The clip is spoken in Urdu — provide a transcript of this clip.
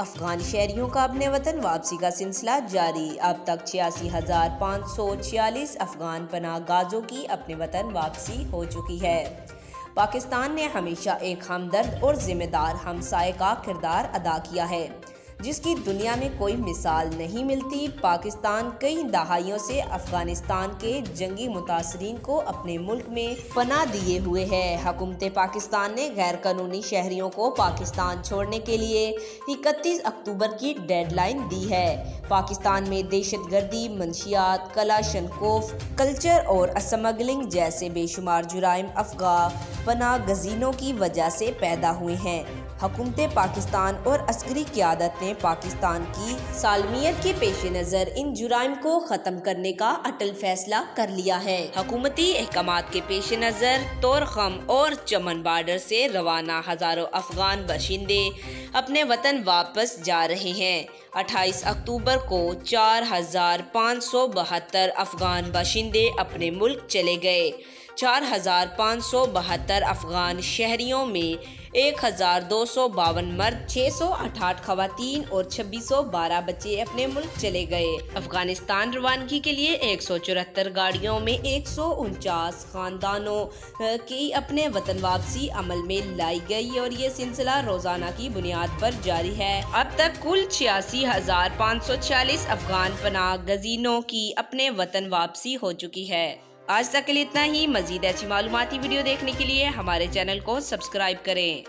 افغان شہریوں کا اپنے وطن واپسی کا سلسلہ جاری۔ اب تک 86,546 افغان پناہ گازوں کی اپنے وطن واپسی ہو چکی ہے۔ پاکستان نے ہمیشہ ایک ہمدرد اور ذمہ دار ہمسائے کا کردار ادا کیا ہے، جس کی دنیا میں کوئی مثال نہیں ملتی۔ پاکستان کئی دہائیوں سے افغانستان کے جنگی متاثرین کو اپنے ملک میں پناہ دیے ہوئے ہے۔ حکومت پاکستان نے غیر قانونی شہریوں کو پاکستان چھوڑنے کے لیے 31 اکتوبر کی ڈیڈ لائن دی ہے۔ پاکستان میں دہشت گردی، منشیات، کلاشنکوف کلچر اور اسمگلنگ جیسے بے شمار جرائم افغان پناہ گزینوں کی وجہ سے پیدا ہوئے ہیں۔ حکومت پاکستان اور عسکری قیادت نے پاکستان کی سالمیت کے پیش نظر ان جرائم کو ختم کرنے کا اٹل فیصلہ کر لیا ہے۔ حکومتی احکامات کے پیش نظر طورخم اور چمن بارڈر سے روانہ ہزاروں افغان باشندے اپنے وطن واپس جا رہے ہیں۔ 28 اکتوبر کو 4,572 افغان باشندے اپنے ملک چلے گئے۔ 4,572 افغان شہریوں میں 1,252 مرد، 668 خواتین اور 2,612 بچے اپنے ملک چلے گئے۔ افغانستان روانگی کے لیے 174 گاڑیوں میں 149 خاندانوں کی اپنے وطن واپسی عمل میں لائی گئی اور یہ سلسلہ روزانہ کی بنیاد پر جاری ہے۔ اب تک کل 86,546 افغان پناہ گزینوں کی اپنے وطن واپسی ہو چکی ہے۔ آج تک کے لیے اتنا ہی۔ مزید ایسی معلوماتی ویڈیو دیکھنے کے لیے ہمارے چینل کو سبسکرائب کریں۔